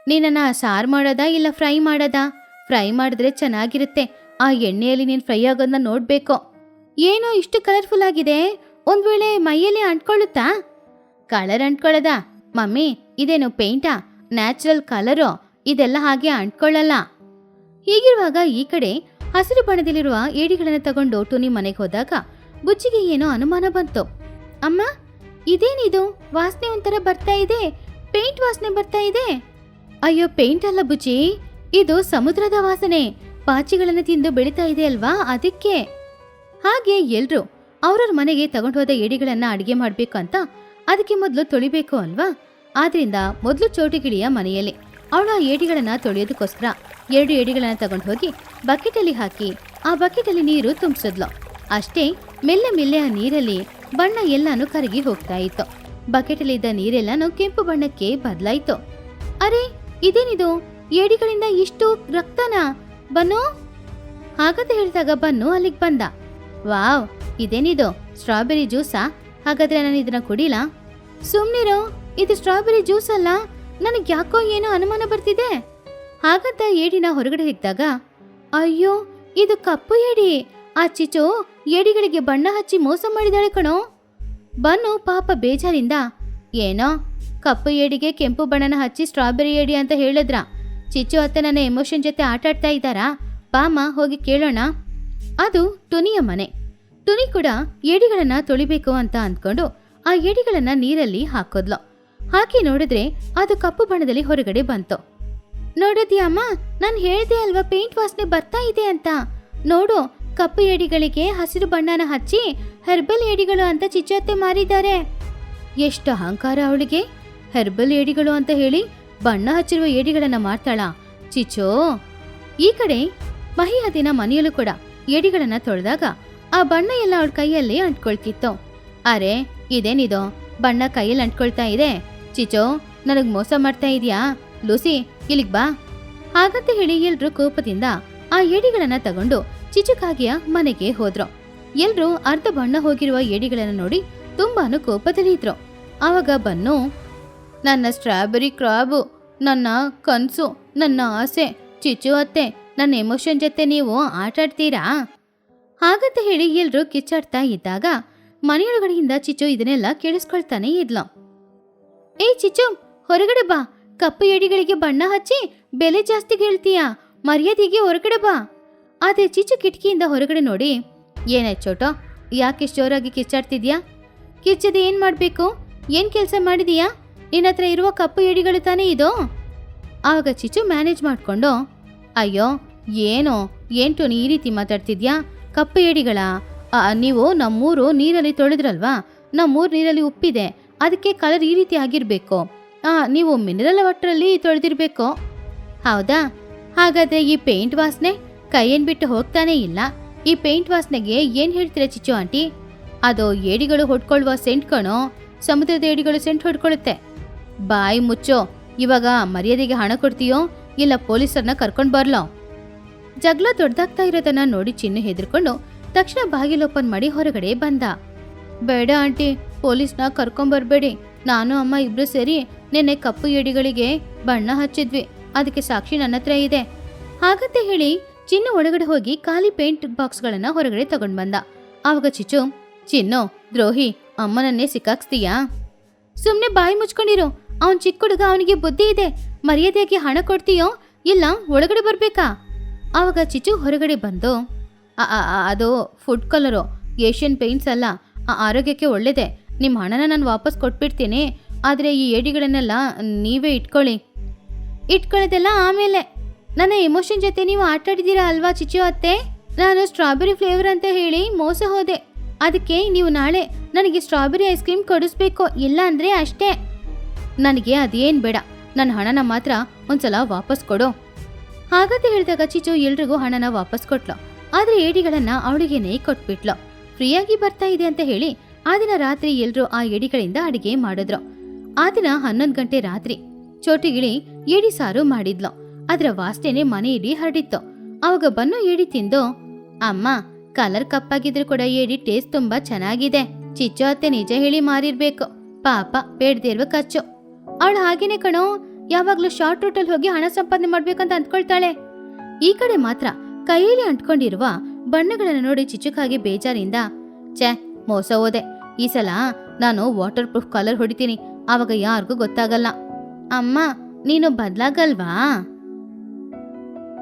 ನೀನನ್ನ ಸಾರು ಮಾಡೋದಾ ಇಲ್ಲ ಫ್ರೈ ಮಾಡೋದಾ? ಫ್ರೈ ಮಾಡಿದ್ರೆ ಚೆನ್ನಾಗಿರುತ್ತೆ. ಆ ಎಣ್ಣೆಯಲ್ಲಿ ನೀನು ಫ್ರೈ ಆಗೋದನ್ನ ನೋಡ್ಬೇಕು. ಏನೋ ಇಷ್ಟು ಕಲರ್ಫುಲ್ ಆಗಿದೆ, ಒಂದ್ ವೇಳೆ ಮೈಯಲ್ಲಿ ಅಂಟ್ಕೊಳ್ಳುತ್ತಾ? ಕಲರ್ ಅಂಟ್ಕೊಳ್ಳೋದಾ? ಮಮ್ಮಿ, ಇದೇನು ಪೇಂಟಾ? ನ್ಯಾಚುರಲ್ ಕಲರು, ಇದೆಲ್ಲ ಹಾಗೆ ಅಂಟ್ಕೊಳ್ಳಲ್ಲ. ಹೀಗಿರುವಾಗ ಈ ಕಡೆ ಹಸಿರು ಬಣ್ಣದಲ್ಲಿರುವ ಏಡಿಗಳನ್ನು ತಗೊಂಡು ಟುನಿ ಮನೆಗೆ ಹೋದಾಗ ಬುಜ್ಜಿಗೆ ಏನೋ ಅನುಮಾನ ಬಂತು. ಅಮ್ಮ, ಇದೇನಿದು? ವಾಸನೆ ಒಂಥರ ಬರ್ತಾ ಇದೆ, ಪೇಂಟ್ ವಾಸನೆ ಬರ್ತಾ ಇದೆ. ಅಯ್ಯೋ, ಪೇಂಟ್ ಅಲ್ಲ ಬುಜ್ಜಿ, ಇದು ಸಮುದ್ರದ ವಾಸನೆ. ಪಾಚಿಗಳನ್ನು ತಿಂದು ಬೆಳೀತಾ ಇದೆ ಅಲ್ವಾ, ಅದಕ್ಕೆ. ಹಾಗೆ ಎಲ್ರು ಅವ್ರವ್ರ ಮನೆಗೆ ತಗೊಂಡು ಹೋದ ಏಡಿಗಳನ್ನ ಅಡಿಗೆ ಮಾಡ್ಬೇಕು ಅಂತ ಅದಕ್ಕೆ ಮೊದಲು ತೊಳಿಬೇಕು ಅಲ್ವಾ. ಆದ್ರಿಂದ ಮೊದಲು ಚೋಟಿಗಿಳಿಯ ಮನೆಯಲ್ಲಿ ಅವಳು ಆ ಏಡಿಗಳನ್ನ ತೊಳೆಯೋದಕ್ಕೋಸ್ಕರ 2 ಏಡಿಗಳನ್ನ ತಗೊಂಡು ಹೋಗಿ ಬಕೆಟಲ್ಲಿ ಹಾಕಿ ಆ ಬಕೆಟಲ್ಲಿ ನೀರು ತುಂಬಿಸಿದ್ಲು. ಅಷ್ಟೇ, ಮೆಲ್ಲೆ ಮೆಲ್ಲೆ ಆ ನೀರಲ್ಲಿ ಬಣ್ಣ ಎಲ್ಲಾನು ಕರಗಿ ಹೋಗ್ತಾ ಇತ್ತು. ಬಕೆಟಲ್ಲಿ ಇದ್ದ ನೀರೆಲ್ಲಾನು ಕೆಂಪು ಬಣ್ಣಕ್ಕೆ ಬದಲಾಯಿತು. ಅರೆ, ಇದೇನಿದು? ಏಡಿಗಳಿಂದ ಇಷ್ಟು ರಕ್ತನಾ? ಬನ್ನು, ಹಾಗಂತ ಹೇಳಿದಾಗ ಬನ್ನು ಅಲ್ಲಿಗೆ ಬಂದ. ವಾವ್, ಇದೇನಿದು? ಸ್ಟ್ರಾಬೆರಿ ಜ್ಯೂಸಾ? ಹಾಗಾದ್ರೆ ನಾನು ಇದನ್ನ ಕುಡಿಲಾ? ಸುಮ್ನಿರೋ, ಇದು ಸ್ಟ್ರಾಬೆರಿ ಜ್ಯೂಸ್ ಅಲ್ಲ. ನನಗೆ ಯಾಕೋ ಏನೋ ಅನುಮಾನ ಬರ್ತಿದೆ. ಹಾಗಂತ ಏಡಿನ ಹೊರಗಡೆ ಇದ್ದಾಗ, ಅಯ್ಯೋ, ಇದು ಕಪ್ಪು ಏಡಿ. ಆ ಚಿಚು ಏಡಿಗಳಿಗೆ ಬಣ್ಣ ಹಚ್ಚಿ ಮೋಸ ಮಾಡಿದಾಳೆ ಕಣೋ. ಬನ್ನು ಪಾಪ ಬೇಜಾರಿಂದ, ಏನೋ ಕಪ್ಪು ಏಡಿಗೆ ಕೆಂಪು ಬಣ್ಣನ ಹಚ್ಚಿ ಸ್ಟ್ರಾಬೆರಿ ಏಡಿ ಅಂತ ಹೇಳಿದ್ರ? ಚಿಚ್ಚು ಅತ್ತೆ ನನ್ನ ಎಮೋಷನ್ ಜೊತೆ ಆಟಾಡ್ತಾ ಇದ್ದಾರಾ? ಬಾಮ ಹೋಗಿ ಕೇಳೋಣ. ಅದು ಟುನಿಯ ಮನೆ. ಟುನಿ ಕೂಡ ಏಡಿಗಳನ್ನ ತೊಳಿಬೇಕು ಅಂತ ಅಂದ್ಕೊಂಡು ಆ ಏಡಿಗಳನ್ನ ನೀರಲ್ಲಿ ಹಾಕೋದ್ಲು. ಹಾಕಿ ನೋಡಿದ್ರೆ ಅದು ಕಪ್ಪು ಬಣ್ಣದಲ್ಲಿ ಹೊರಗಡೆ ಬಂತು. ನೋಡಿದ್ಯಾ ಅಮ್ಮ, ನಾನು ಹೇಳ್ದೆ ಅಲ್ವಾ ಪೇಂಟ್ ವಾಸನೆ ಬರ್ತಾ ಇದೆ ಅಂತ. ನೋಡು, ಕಪ್ಪು ಏಡಿಗಳಿಗೆ ಹಸಿರು ಬಣ್ಣನ ಹಚ್ಚಿ ಹೆರ್ಬಲ್ ಏಡಿಗಳು ಅಂತ ಚಿಚ್ಚತ್ತೆ ಮಾರಿದ್ದಾರೆ. ಎಷ್ಟು ಅಹಂಕಾರ ಅವಳಿಗೆ! ಹೆರ್ಬಲ್ ಏಡಿಗಳು ಅಂತ ಹೇಳಿ ಬಣ್ಣ ಹಚ್ಚಿರುವ ಏಡಿಗಳನ್ನ ಮಾರ್ತಾಳ ಚಿಚ್ಚೋ. ಈ ಕಡೆ ಮಹಿಯ ದಿನ ಮನೆಯಲ್ಲೂ ಕೂಡ ಏಡಿಗಳನ್ನ ತೊಳೆದಾಗ ಆ ಬಣ್ಣ ಎಲ್ಲ ಅವಳ ಕೈಯಲ್ಲಿ ಅಂಟ್ಕೊಳ್ತಿತ್ತು. ಅರೆ, ಇದೇನಿದು? ಬಣ್ಣ ಕೈಯಲ್ಲಿ ಅಂಟ್ಕೊಳ್ತಾ ಇದೆ. ಚಿಚೋ, ನನಗ್ ಮೋಸ ಮಾಡ್ತಾ ಇದೀಯಾ? ಲೂಸಿ, ಇಲ್ಲಿಗ್ ಬಾ. ಹಾಗಂತ ಹೇಳಿ ಎಲ್ರು ಕೋಪದಿಂದ ಆ ಏಡಿಗಳನ್ನ ತಗೊಂಡು ಚಿಚುಕಾಗಿಯ ಮನೆಗೆ ಹೋದ್ರು. ಎಲ್ರು ಅರ್ಧ ಬಣ್ಣ ಹೋಗಿರುವ ಏಡಿಗಳನ್ನ ನೋಡಿ ತುಂಬಾನು ಕೋಪದಲ್ಲಿ ಇದ್ರು. ಆವಾಗ ಬನ್ನು, ನನ್ನ ಸ್ಟ್ರಾಬೆರಿ ಕ್ರಾಬು, ನನ್ನ ಕನ್ಸು, ನನ್ನ ಆಸೆ. ಚಿಚು ಅತ್ತೆ, ನನ್ನ ಎಮೋಷನ್ ಜೊತೆ ನೀವು ಆಟಾಡ್ತೀರಾ? ಹಾಗಂತ ಹೇಳಿ ಎಲ್ರು ಕಿಚ್ಚಾಡ್ತಾ ಇದ್ದಾಗ ಮನೆಯೊಳಗಡೆಯಿಂದ ಚಿಚು ಇದನ್ನೆಲ್ಲ ಕೇಳಿಸ್ಕೊಳ್ತಾನೆ ಇದ್ಲು. ಏ ಚಿಚು, ಹೊರಗಡೆ ಬಾ. ಕಪ್ಪು ಏಡಿಗಳಿಗೆ ಬಣ್ಣ ಹಚ್ಚಿ ಬೆಲೆ ಜಾಸ್ತಿ ಹೇಳ್ತೀಯಾ? ಮರ್ಯಾದೆಗೆ ಹೊರಗಡೆ ಬಾ. ಆದ್ರೆ ಚಿಚು ಕಿಟಕಿಯಿಂದ ಹೊರಗಡೆ ನೋಡಿ, ಏನಾಯ್ತು ಚೋಟೋ, ಯಾಕೆ ಜೋರಾಗಿ ಕಿಚ್ಚಾಡ್ತಿದ್ಯಾ? ಕಿಚ್ಚದೆ ಏನ್ ಮಾಡ್ಬೇಕು? ಏನ್ ಕೆಲಸ ಮಾಡಿದೀಯಾ? ನಿನ್ನ ಹತ್ರ ಇರುವ ಕಪ್ಪು ಏಡಿಗಳು ತಾನೇ ಇದು? ಆವಾಗ ಚಿಚು ಮ್ಯಾನೇಜ್ ಮಾಡ್ಕೊಂಡು, ಅಯ್ಯೋ ಏನ್ ಟೋನಿ ಈ ರೀತಿ ಮಾತಾಡ್ತಿದ್ಯಾ? ಕಪ್ಪು ಏಡಿಗಳ? ನೀವು ನಮ್ಮೂರು ನೀರಲ್ಲಿ ತೊಳೆದ್ರಲ್ವಾ? ನಮ್ಮೂರು ನೀರಲ್ಲಿ ಉಪ್ಪಿದೆ, ಅದಕ್ಕೆ ಕಲರ್ ಈ ರೀತಿ ಆಗಿರ್ಬೇಕು. ನೀವು ಮಿನರಲ್ ವಾಟರಲ್ಲಿ ತೊಳೆದಿರ್ಬೇಕು. ಹೌದಾ? ಹಾಗಾದ್ರೆ ಈ ಪೇಂಟ್ ವಾಸನೆ ಕೈಯೇನ್ ಬಿಟ್ಟು ಹೋಗ್ತಾನೆ ಇಲ್ಲ. ಈ ಪೇಂಟ್ ವಾಸನೆಗೆ ಏನ್ ಹೇಳ್ತೀರಾ ಚಿಚ್ಚು ಆಂಟಿ? ಅದು ಏಡಿಗಳು ಹೊಡ್ಕೊಳ್ಳುವ ಸೆಂಟ್ ಕಣೋ. ಸಮುದ್ರದ ಏಡಿಗಳು ಸೆಂಟ್ ಹೊಡ್ಕೊಳ್ಳುತ್ತೆ. ಬಾಯಿ ಮುಚ್ಚೋ. ಇವಾಗ ಮರ್ಯಾದೆಗೆ ಹಣ ಕೊಡ್ತೀಯೋ ಇಲ್ಲ ಪೊಲೀಸರನ್ನ ಕರ್ಕೊಂಡ್ ಬರ್ಲೋ? ಜಗಳ ದೊಡ್ಡದಾಗ್ತಾ ಇರೋದನ್ನ ನೋಡಿ ಚಿನ್ನು ಹೆದರ್ಕೊಂಡು ತಕ್ಷಣ ಬಾಗಿಲು ಓಪನ್ ಮಾಡಿ ಹೊರಗಡೆ ಬಂದ. ಬೇಡ ಆಂಟಿ, ಪೊಲೀಸ್ನ ಕರ್ಕೊಂಬರ್ಬೇಡಿ. ನಾನು ಅಮ್ಮ ಇಬ್ರು ಸೇರಿ ನಿನ್ನೆ ಕಪ್ಪು ಏಡಿಗಳಿಗೆ ಬಣ್ಣ ಹಚ್ಚಿದ್ವಿ, ಅದಕ್ಕೆ ಸಾಕ್ಷಿ ನನ್ನ ಹತ್ರ ಇದೆ. ಹಾಗಂತ ಹೇಳಿ ಚಿನ್ನು ಒಳಗಡೆ ಹೋಗಿ ಖಾಲಿ ಪೇಂಟ್ ಬಾಕ್ಸ್ಗಳನ್ನ ಹೊರಗಡೆ ತಗೊಂಡ್ ಬಂದ. ಆವಾಗ ಚಿಚ್ಚು, ಚಿನ್ನು ದ್ರೋಹಿ, ಅಮ್ಮನನ್ನೇ ಸಿಕ್ಕಾಕ್ಸ್ತೀಯಾ? ಸುಮ್ನೆ ಬಾಯಿ ಮುಚ್ಕೊಂಡಿರು. ಅವನ್ ಚಿಕ್ಕ ಹುಡುಗ, ಅವನಿಗೆ ಬುದ್ಧಿ ಇದೆ. ಮರ್ಯಾದೆಯಾಗಿ ಹಣ ಕೊಡ್ತೀಯೋ ಇಲ್ಲ ಒಳಗಡೆ ಬರ್ಬೇಕಾ? ಆವಾಗ ಚಿಚ್ಚು ಹೊರಗಡೆ ಬಂದು ಅದು ಫುಡ್ ಕಲರು, ಏಷ್ಯನ್ ಪೇಂಟ್ಸ್ ಅಲ್ಲ, ಆರೋಗ್ಯಕ್ಕೆ ಒಳ್ಳೇದೆ. ನಿಮ್ಮ ಹಣನ ನಾನು ವಾಪಸ್ ಕೊಟ್ಬಿಡ್ತೀನಿ, ಆದರೆ ಈ ಏಡಿಗಳನ್ನೆಲ್ಲ ನೀವೇ ಇಟ್ಕೊಳ್ಳೋದೆಲ್ಲ ಆಮೇಲೆ. ನನ್ನ ಎಮೋಷನ್ ಜೊತೆ ನೀವು ಆಟಾಡಿದ್ದೀರಾ ಅಲ್ವಾ ಚಿಚ್ಚು ಅತ್ತೆ? ನಾನು ಸ್ಟ್ರಾಬೆರಿ ಫ್ಲೇವರ್ ಅಂತ ಹೇಳಿ ಮೋಸ ಹೋದೆ. ಅದಕ್ಕೆ ನೀವು ನಾಳೆ ನನಗೆ ಸ್ಟ್ರಾಬೆರಿ ಐಸ್ ಕ್ರೀಮ್ ಕೊಡಿಸ್ಬೇಕು, ಇಲ್ಲ ಅಂದರೆ ಅಷ್ಟೇ. ನನಗೆ ಅದೇನು ಬೇಡ, ನನ್ನ ಹಣನ ಮಾತ್ರ ಒಂದ್ಸಲ ವಾಪಸ್ ಕೊಡು. ಹಾಗಂತ ಹೇಳಿದಾಗ ಚಿಚ್ಚು ಎಲ್ರಿಗೂ ಹಣನ ವಾಪಸ್ ಕೊಟ್ಲು. ಆದರೆ ಏಡಿಗಳನ್ನ ಅವಳಿಗೇನೆ ಕೊಟ್ಬಿಟ್ಲು. ಫ್ರೀಯಾಗಿ ಬರ್ತಾ ಇದೆ ಅಂತ ಹೇಳಿ ಆ ದಿನ ರಾತ್ರಿ ಎಲ್ರೂ ಆ ಏಡಿಗಳಿಂದ ಅಡಿಗೆ ಮಾಡಿದ್ರು. ಆ ದಿನ 11 ಗಂಟೆ ರಾತ್ರಿ ಚೋಟಿಗಿಳಿ ಏಡಿ ಸಾರು ಮಾಡಿದ್ಲು. ಅದರ ವಾಸನೆ ಮನೆ ಇಡೀ ಹರಡಿತ್ತು. ಅವಾಗ ಬನ್ನು ಏಡಿ ತಿಂದು, ಅಮ್ಮ, ಕಲರ್ ಕಪ್ಪಾಗಿದ್ರು ಕೂಡ ಏಡಿ ಟೇಸ್ಟ್ ತುಂಬಾ ಚೆನ್ನಾಗಿದೆ. ಚಿಚ್ಚು ಅತ್ತೆ ನಿಜ ಹೇಳಿ ಮಾರಿರ್ಬೇಕು, ಪಾಪ ಬೇಡ್ದಿರುವ ಖರ್ಚು. ಅವಳು ಹಾಗೇನೆ ಕಣೋ, ಯಾವಾಗ್ಲೂ ಶಾರ್ಟ್ ರೂಟಲ್ಲಿ ಹೋಗಿ ಹಣ ಸಂಪಾದನೆ ಮಾಡ್ಬೇಕಂತ ಅಂದ್ಕೊಳ್ತಾಳೆ. ಈ ಕಡೆ ಮಾತ್ರ ಕೈಯಲ್ಲಿ ಅಂಟ್ಕೊಂಡಿರುವ ಬಣ್ಣಗಳನ್ನು ನೋಡಿ ಚಿಚ್ಚುಕಾಗಿ ಬೇಜಾರಿಂದ, ಮೋಸ ಹೋದೆ. ಈ ಸಲ ನಾನು ವಾಟರ್ ಪ್ರೂಫ್ ಕಲರ್ ಹೊಡಿತೀನಿ, ಆವಾಗ ಯಾರಿಗೂ ಗೊತ್ತಾಗಲ್ಲ. ಅಮ್ಮ, ನೀನು ಬದ್ಲಾಗಲ್ವಾ?